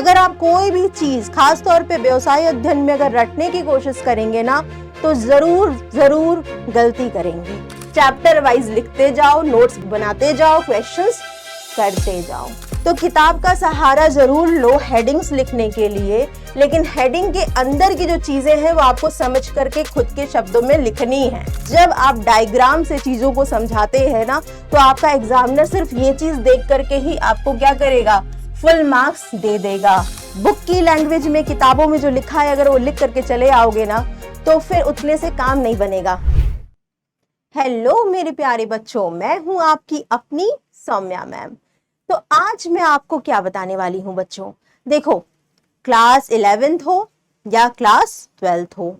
अगर आप कोई भी चीज खास तौर पे व्यवसाय अध्ययन में अगर रटने की कोशिश करेंगे ना तो जरूर गलती करेंगे। चैप्टर वाइज लिखते जाओ, नोट्स बनाते जाओ, क्वेश्चंस करते जाओ। तो किताब का सहारा जरूर लो हेडिंग्स लिखने के लिए, लेकिन हेडिंग के अंदर की जो चीजें हैं वो आपको समझ करके खुद के शब्दों में लिखनी है। जब आप डायग्राम से चीजों को समझाते हैं ना तो आपका एग्जामिनर सिर्फ ये चीज देख करके ही आपको क्या करेगा, फुल मार्क्स दे देगा। बुक की लैंग्वेज में, किताबों में जो लिखा है अगर वो लिख करके चले आओगे ना तो फिर उतने से काम नहीं बनेगा। हेलो मेरे प्यारे बच्चों, मैं हूं आपकी अपनी सौम्या मैम। तो आज मैं आपको क्या बताने वाली हूं बच्चों, देखो क्लास 11th हो या क्लास 12th हो,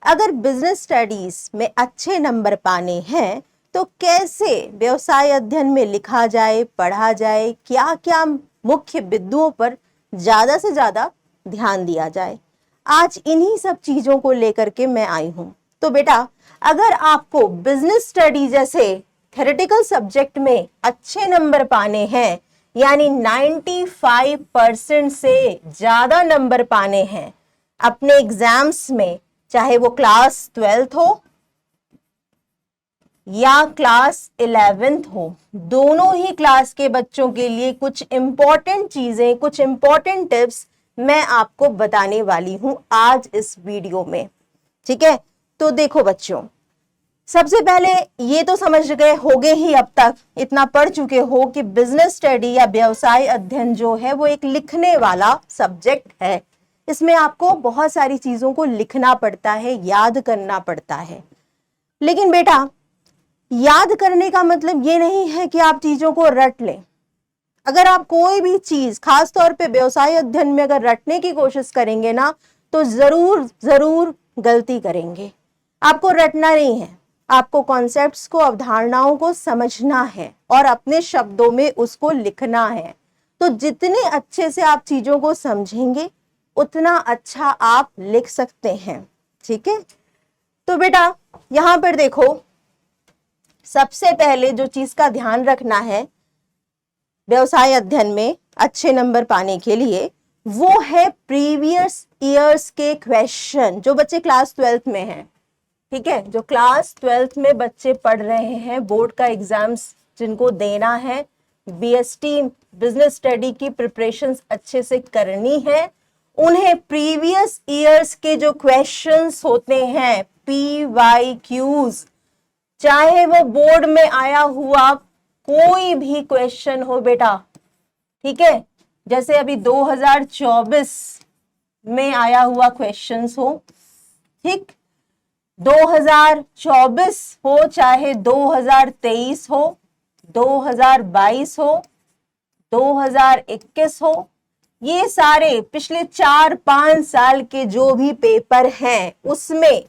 अगर बिजनेस स्टडीज में अच्छे नंबर पाने हैं तो कैसे व्यवसाय अध्ययन में लिखा जाए, पढ़ा जाए, क्या क्या मुख्य बिंदुओं पर ज्यादा से ज्यादा ध्यान दिया जाए, आज इन्हीं सब चीजों को लेकर के मैं आई हूं। तो बेटा अगर आपको बिजनेस स्टडी जैसे थ्योरेटिकल सब्जेक्ट में अच्छे नंबर पाने हैं, यानी 95% से ज्यादा नंबर पाने हैं अपने एग्जाम्स में, चाहे वो क्लास 12th हो या क्लास 11th हो, दोनों ही क्लास के बच्चों के लिए कुछ इंपॉर्टेंट चीजें, कुछ इंपॉर्टेंट टिप्स मैं आपको बताने वाली हूं आज इस वीडियो में। ठीक है, तो देखो बच्चों, सबसे पहले ये तो समझ गए होगे ही, अब तक इतना पढ़ चुके हो कि बिजनेस स्टडी या व्यवसाय अध्ययन जो है वो एक लिखने वाला सब्जेक्ट है। इसमें आपको बहुत सारी चीजों को लिखना पड़ता है, याद करना पड़ता है। लेकिन बेटा याद करने का मतलब ये नहीं है कि आप चीजों को रट लें। अगर आप कोई भी चीज खास तौर पे व्यवसाय अध्ययन में अगर रटने की कोशिश करेंगे ना तो जरूर गलती करेंगे। आपको रटना नहीं है, आपको कॉन्सेप्ट्स को, अवधारणाओं को समझना है और अपने शब्दों में उसको लिखना है। तो जितने अच्छे से आप चीजों को समझेंगे उतना अच्छा आप लिख सकते हैं। ठीक है, तो बेटा यहां पर देखो, सबसे पहले जो चीज का ध्यान रखना है व्यवसाय अध्ययन में अच्छे नंबर पाने के लिए, वो है प्रीवियस ईयर्स के क्वेश्चन जो बच्चे क्लास 12th में हैं। ठीक है, जो क्लास 12th में बच्चे पढ़ रहे हैं, बोर्ड का एग्जाम्स जिनको देना है, बीएसटी बिजनेस स्टडी की प्रिपरेशंस अच्छे से करनी है, उन्हें प्रीवियस ईयर्स के जो क्वेश्चंस होते हैं, PYQs, चाहे वो बोर्ड में आया हुआ कोई भी क्वेश्चन हो बेटा, ठीक है, जैसे अभी 2024 में आया हुआ क्वेश्चंस हो, ठीक, 2024 हो चाहे 2023 हो, 2022 हो, 2021 हो, ये सारे पिछले 4-5 साल के जो भी पेपर हैं उसमें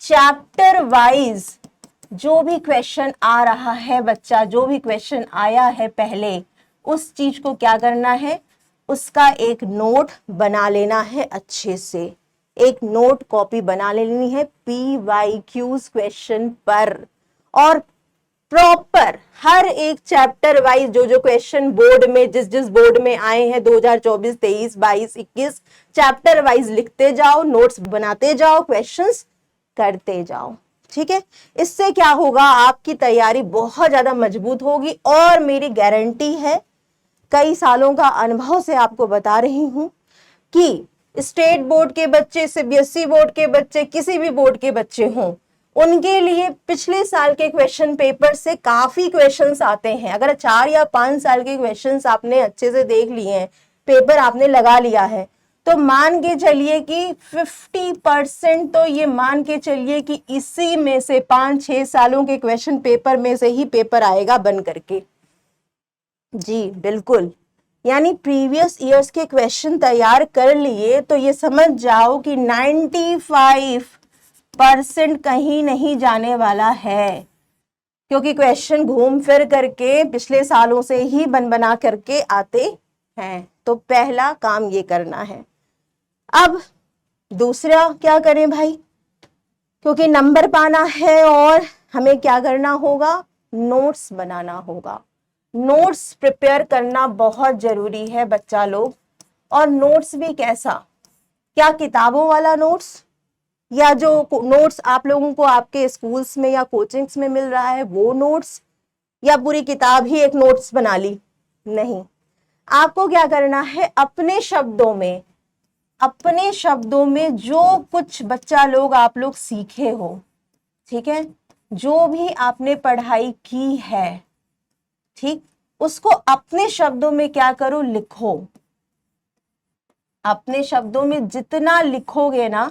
चैप्टर वाइज जो भी क्वेश्चन आ रहा है, बच्चा जो भी क्वेश्चन आया है पहले, उस चीज को क्या करना है, उसका एक नोट बना लेना है, अच्छे से एक नोट कॉपी बना लेनी है PYQs क्वेश्चन पर, और प्रॉपर हर एक चैप्टर वाइज जो जो क्वेश्चन बोर्ड में जिस बोर्ड में आए हैं 2024, 23, 22, 21, चैप्टर वाइज लिखते जाओ, नोट्स बनाते जाओ, क्वेश्चंस करते जाओ। ठीक है, इससे क्या होगा, आपकी तैयारी बहुत ज्यादा मजबूत होगी। और मेरी गारंटी है, कई सालों का अनुभव से आपको बता रही हूं कि स्टेट बोर्ड के बच्चे, CBSE बोर्ड के बच्चे, किसी भी बोर्ड के बच्चे हों, उनके लिए पिछले साल के क्वेश्चन पेपर से काफी क्वेश्चंस आते हैं। अगर 4 या 5 साल के क्वेश्चंस आपने अच्छे से देख लिए हैं, पेपर आपने लगा लिया है, तो मान के चलिए कि 50% तो ये मान के चलिए कि इसी में से 5-6 सालों के क्वेश्चन पेपर में से ही पेपर आएगा बन करके। जी बिल्कुल, यानी प्रीवियस ईयर्स के क्वेश्चन तैयार कर लिए तो ये समझ जाओ कि 95% कहीं नहीं जाने वाला है, क्योंकि क्वेश्चन घूम फिर करके पिछले सालों से ही बना करके आते हैं। तो पहला काम ये करना है। अब दूसरा क्या करें भाई, क्योंकि नंबर पाना है और हमें क्या करना होगा, नोट्स बनाना होगा। नोट्स प्रिपेयर करना बहुत जरूरी है बच्चा लोग। और नोट्स भी कैसा, क्या किताबों वाला नोट्स या जो नोट्स आप लोगों को आपके स्कूल्स में या कोचिंग्स में मिल रहा है वो नोट्स, या पूरी किताब ही एक नोट्स बना ली? नहीं, आपको क्या करना है, अपने शब्दों में जो कुछ बच्चा लोग आप लोग सीखे हो, ठीक है, जो भी आपने पढ़ाई की है, ठीक, उसको अपने शब्दों में क्या करो, लिखो। अपने शब्दों में जितना लिखोगे ना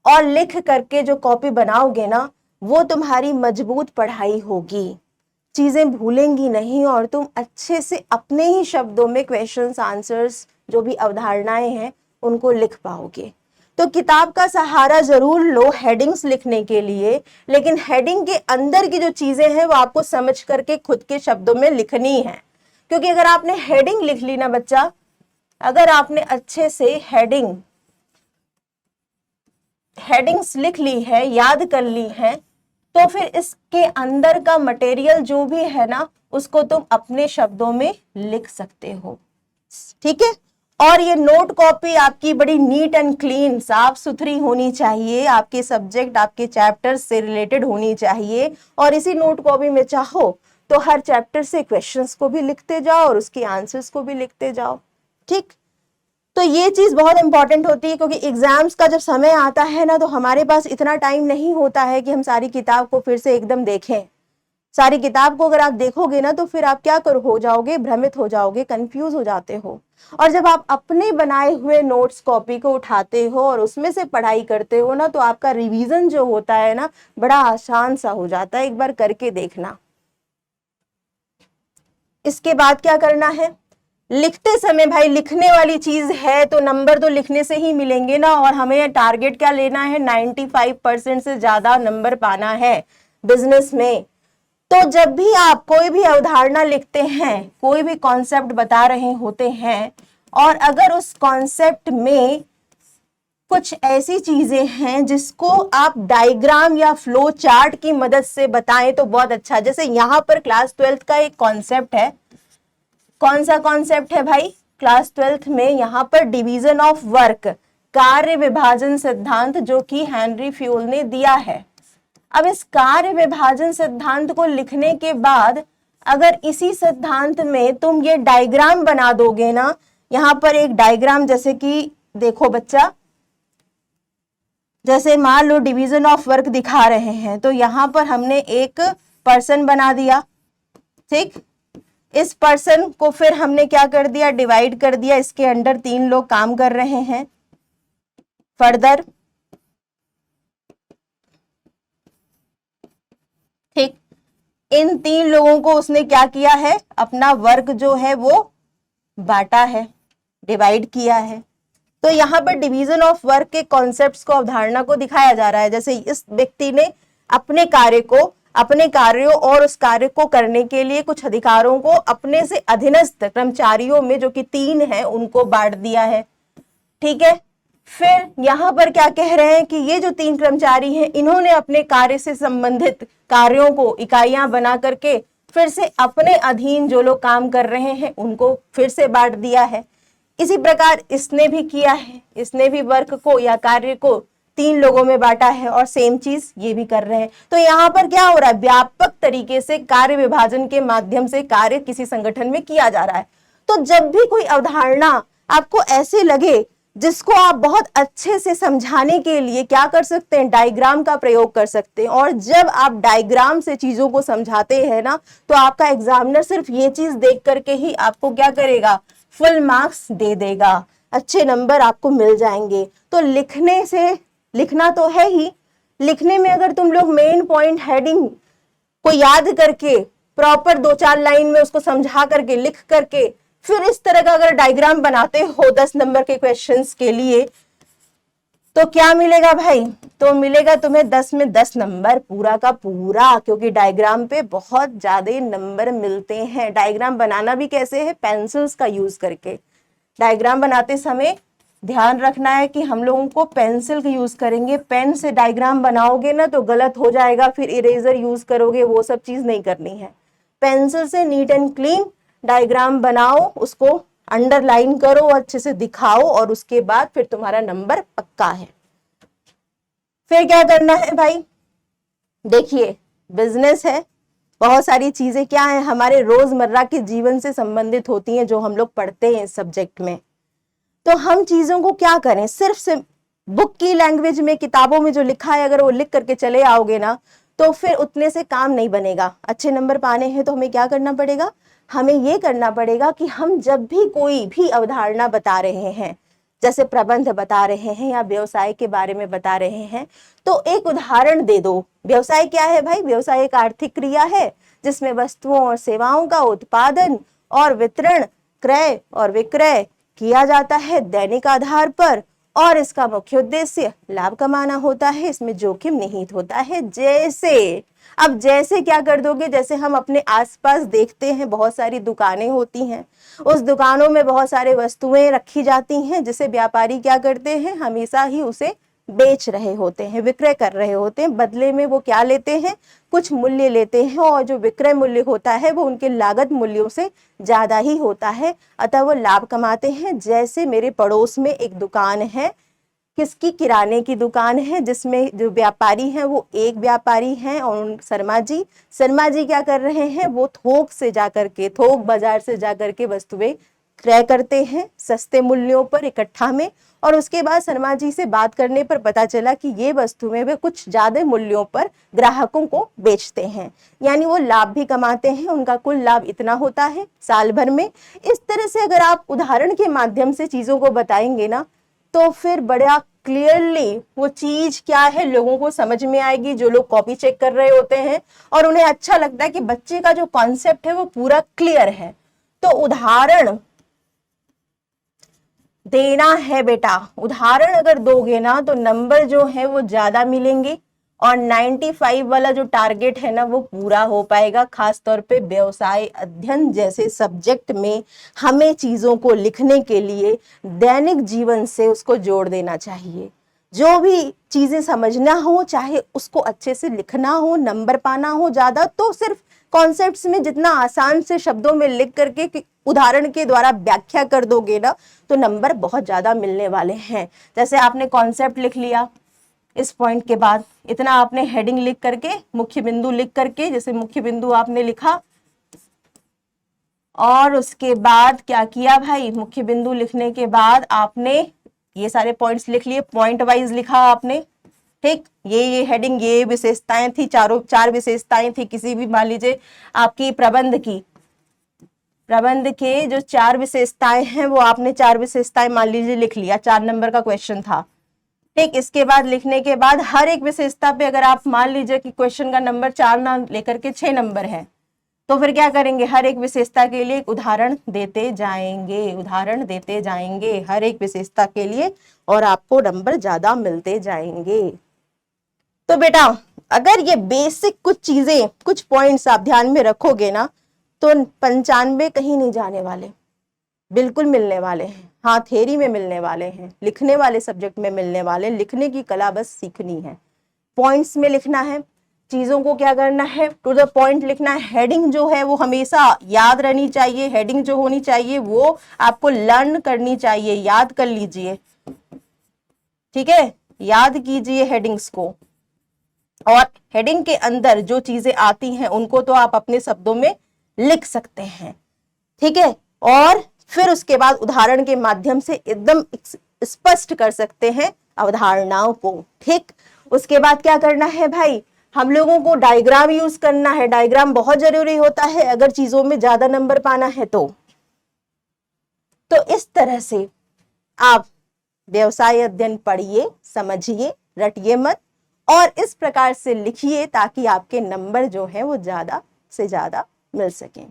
और लिख करके जो कॉपी बनाओगे ना, वो तुम्हारी मजबूत पढ़ाई होगी, चीजें भूलेंगी नहीं और तुम अच्छे से अपने ही शब्दों में क्वेश्चंस आंसर्स जो भी अवधारणाएं हैं उनको लिख पाओगे। तो किताब का सहारा जरूर लो हेडिंग्स लिखने के लिए, लेकिन हेडिंग के अंदर की जो चीजें हैं वो आपको समझ करके खुद के शब्दों में लिखनी है। क्योंकि अगर आपने हेडिंग लिख ली ना बच्चा, अगर आपने अच्छे से हेडिंग्स लिख ली है, याद कर ली है, तो फिर इसके अंदर का मटेरियल जो भी है ना उसको तुम अपने शब्दों में लिख सकते हो, ठीक है। और ये नोट कॉपी आपकी बड़ी नीट एंड क्लीन, साफ सुथरी होनी चाहिए, आपके सब्जेक्ट आपके चैप्टर से रिलेटेड होनी चाहिए। और इसी नोट कॉपी में चाहो तो हर चैप्टर से क्वेश्चंस को भी लिखते जाओ और उसके आंसर्स को भी लिखते जाओ, ठीक। तो ये चीज बहुत इंपॉर्टेंट होती है, क्योंकि एग्जाम्स का जब समय आता है ना तो हमारे पास इतना टाइम नहीं होता है कि हम सारी किताब को फिर से एकदम देखें। सारी किताब को अगर आप देखोगे ना तो फिर आप क्या हो जाओगे, भ्रमित हो जाओगे, कंफ्यूज हो जाते हो। और जब आप अपने बनाए हुए नोट्स कॉपी को उठाते हो और उसमें से पढ़ाई करते हो ना, तो आपका रिवीजन जो होता है ना बड़ा आसान सा हो जाता है। एक बार करके देखना। इसके बाद क्या करना है, लिखते समय भाई लिखने वाली चीज है तो नंबर तो लिखने से ही मिलेंगे ना, और हमें टारगेट क्या लेना है, 95% से ज्यादा नंबर पाना है बिजनेस में। तो जब भी आप कोई भी अवधारणा लिखते हैं, कोई भी कॉन्सेप्ट बता रहे होते हैं, और अगर उस कॉन्सेप्ट में कुछ ऐसी चीजें हैं जिसको आप डायग्राम या फ्लो चार्ट की मदद से बताएं तो बहुत अच्छा। जैसे यहां पर क्लास 12th का एक कॉन्सेप्ट है, कौन सा कॉन्सेप्ट है भाई, क्लास 12th में यहां पर डिवीजन ऑफ वर्क, कार्य विभाजन सिद्धांत, जो कि हेनरी फ्यूल ने दिया है। अब इस कार्य विभाजन सिद्धांत को लिखने के बाद अगर इसी सिद्धांत में तुम ये डायग्राम बना दोगे ना, यहां पर एक डायग्राम, जैसे कि देखो बच्चा, जैसे मान लो डिवीजन ऑफ वर्क दिखा रहे हैं, तो यहां पर हमने एक पर्सन बना दिया, ठीक। इस पर्सन को फिर हमने क्या कर दिया, डिवाइड कर दिया, इसके अंडर 3 लोग काम कर रहे हैं। फर्दर, ठीक, इन 3 लोगों को उसने क्या किया है, अपना वर्क जो है वो बांटा है, डिवाइड किया है। तो यहां पर डिवीजन ऑफ वर्क के कॉन्सेप्ट्स को, अवधारणा को दिखाया जा रहा है। जैसे इस व्यक्ति ने अपने कार्यों और उस कार्य को करने के लिए कुछ अधिकारों को अपने से अधीनस्थ कर्मचारियों में, जो कि 3 हैं, उनको बांट दिया है, ठीक है। फिर यहां पर क्या कह रहे हैं कि ये जो 3 कर्मचारी हैं, इन्होंने अपने कार्य से संबंधित कार्यों को इकाइयां बना करके फिर से अपने अधीन जो लोग काम कर रहे हैं उनको फिर से बांट दिया है। इसी प्रकार इसने भी किया है, इसने भी वर्क को या कार्य को 3 लोगों में बांटा है, और सेम चीज ये भी कर रहे हैं। तो यहाँ पर क्या हो रहा है, व्यापक तरीके से कार्य विभाजन के माध्यम से कार्य किसी संगठन में किया जा रहा है। तो जब भी कोई अवधारणा आपको ऐसे लगे जिसको आप बहुत अच्छे से समझाने के लिए क्या कर सकते हैं, डायग्राम का प्रयोग कर सकते हैं। और जब आप डायग्राम से चीजों को समझाते हैं ना, तो आपका एग्जामिनर सिर्फ ये चीज देख करके ही आपको क्या करेगा, फुल मार्क्स दे देगा, अच्छे नंबर आपको मिल जाएंगे। तो लिखने से, लिखना तो है ही, लिखने में अगर तुम लोग मेन पॉइंट हेडिंग को याद करके प्रॉपर 2-4 लाइन में उसको समझा करके लिख करके फिर इस तरह का अगर डायग्राम बनाते हो 10 नंबर के क्वेश्चंस के लिए, तो क्या मिलेगा भाई, तो मिलेगा तुम्हें 10 में 10 नंबर पूरा का पूरा, क्योंकि डायग्राम पे बहुत ज्यादा नंबर मिलते हैं। डायग्राम बनाना भी कैसे है, पेंसिल्स का यूज करके। डायग्राम बनाते समय ध्यान रखना है कि हम लोगों को पेंसिल का यूज करेंगे। पेन से डायग्राम बनाओगे ना तो गलत हो जाएगा, फिर इरेजर यूज करोगे, वो सब चीज नहीं करनी है। पेंसिल से नीट एंड क्लीन डायग्राम बनाओ, उसको अंडरलाइन करो, अच्छे से दिखाओ और उसके बाद फिर तुम्हारा नंबर पक्का है। फिर क्या करना है भाई, देखिए बिजनेस है, बहुत सारी चीजें क्या है हमारे रोजमर्रा के जीवन से संबंधित होती हैं जो हम लोग पढ़ते हैं इस सब्जेक्ट में। तो हम चीजों को क्या करें, सिर्फ से बुक की लैंग्वेज में, किताबों में जो लिखा है अगर वो लिख करके चले आओगे ना तो फिर उतने से काम नहीं बनेगा। अच्छे नंबर पाने हैं तो हमें क्या करना पड़ेगा, हमें ये करना पड़ेगा कि हम जब भी कोई भी अवधारणा बता रहे हैं, जैसे प्रबंध बता रहे हैं या व्यवसाय के बारे में बता रहे हैं, तो एक उदाहरण दे दो। व्यवसाय क्या है भाई, व्यवसाय एक आर्थिक क्रिया है जिसमें वस्तुओं और सेवाओं का उत्पादन और वितरण, क्रय और विक्रय किया जाता है दैनिक आधार पर, और इसका मुख्य उद्देश्य लाभ कमाना होता है, इसमें जोखिम निहित होता है। अब जैसे क्या कर दोगे, जैसे हम अपने आसपास देखते हैं बहुत सारी दुकानें होती हैं, उस दुकानों में बहुत सारे वस्तुएं रखी जाती हैं जिसे व्यापारी क्या करते हैं, हमेशा ही उसे बेच रहे होते हैं, विक्रय कर रहे होते हैं। बदले में वो क्या लेते हैं, कुछ मूल्य लेते हैं, और जो विक्रय मूल्य होता है वो उनके लागत मूल्यों से ज्यादा ही होता है, अतः वो लाभ कमाते हैं। जैसे मेरे पड़ोस में एक दुकान है, किसकी, किराने की दुकान है, जिसमें जो व्यापारी हैं वो एक व्यापारी हैं और शर्मा जी क्या कर रहे हैं, वो थोक से जाकर के, थोक बाजार से जाकर के वस्तुएं क्रय करते हैं सस्ते मूल्यों पर इकट्ठा में, और उसके बाद शर्मा जी से बात करने पर पता चला कि ये वस्तुएं वे कुछ ज्यादा मूल्यों पर ग्राहकों को बेचते हैं, यानी वो लाभ भी कमाते हैं, उनका कुल लाभ इतना होता है साल भर में। इस तरह से अगर आप उदाहरण के माध्यम से चीजों को बताएंगे ना तो फिर बड़ा क्लियरली वो चीज क्या है लोगों को समझ में आएगी, जो लोग कॉपी चेक कर रहे होते हैं, और उन्हें अच्छा लगता है कि बच्चे का जो कॉन्सेप्ट है वो पूरा क्लियर है। तो उदाहरण देना है बेटा, उदाहरण अगर दोगे ना तो नंबर जो है वो ज्यादा मिलेंगे और 95 वाला जो टारगेट है ना वो पूरा हो पाएगा। खास तौर पे व्यवसाय अध्ययन जैसे सब्जेक्ट में हमें चीजों को लिखने के लिए दैनिक जीवन से उसको जोड़ देना चाहिए। जो भी चीजें समझना हो, चाहे उसको अच्छे से लिखना हो, नंबर पाना हो ज्यादा, तो सिर्फ कॉन्सेप्ट्स में जितना आसान से शब्दों में लिख करके उदाहरण के द्वारा व्याख्या कर दोगे ना तो नंबर बहुत ज्यादा मिलने वाले हैं। जैसे आपने कॉन्सेप्ट लिख लिया, इस पॉइंट के बाद इतना आपने हेडिंग लिख करके, मुख्य बिंदु लिख करके, जैसे मुख्य बिंदु आपने लिखा और उसके बाद क्या किया भाई, मुख्य बिंदु लिखने के बाद आपने ये सारे पॉइंट्स लिख लिए, पॉइंट वाइज लिखा आपने, ठीक। ये हेडिंग, ये विशेषताएं थी, चार विशेषताएं थी किसी भी, मान लीजिए आपकी प्रबंध के जो 4 विशेषताएं हैं वो आपने 4 विशेषताएं मान लीजिए लिख लिया, 4 नंबर का क्वेश्चन था, ठीक। इसके बाद लिखने के बाद हर एक विशेषता पे अगर आप मान लीजिए कि क्वेश्चन का नंबर 4 ना लेकर के 6 नंबर है, तो फिर क्या करेंगे, हर एक विशेषता के लिए एक उदाहरण देते जाएंगे हर एक विशेषता के लिए, और आपको नंबर ज्यादा मिलते जाएंगे। तो बेटा अगर ये बेसिक कुछ चीजें, कुछ पॉइंट्स आप ध्यान में रखोगे ना तो 95 कहीं नहीं जाने वाले, बिल्कुल मिलने वाले हैं। हाँ, थ्योरी में मिलने वाले हैं, लिखने वाले सब्जेक्ट में मिलने वाले, लिखने की कला बस सीखनी है, पॉइंट्स में लिखना है, चीजों को क्या करना है, टू द पॉइंट लिखना है। हेडिंग जो है वो हमेशा याद रहनी चाहिए, हेडिंग जो होनी चाहिए वो आपको लर्न करनी चाहिए, याद कर लीजिए, ठीक है, याद कीजिए हेडिंग्स को, और हेडिंग के अंदर जो चीजें आती हैं उनको तो आप अपने शब्दों में लिख सकते हैं, ठीक है, और फिर उसके बाद उदाहरण के माध्यम से एकदम स्पष्ट कर सकते हैं अवधारणाओं को, ठीक। उसके बाद क्या करना है भाई, हम लोगों को डायग्राम यूज करना है, डायग्राम बहुत जरूरी होता है अगर चीजों में ज्यादा नंबर पाना है तो इस तरह से आप व्यवसाय अध्ययन पढ़िए, समझिए, रटिए मत, और इस प्रकार से लिखिए ताकि आपके नंबर जो है वो ज्यादा से ज्यादा मिल सकें।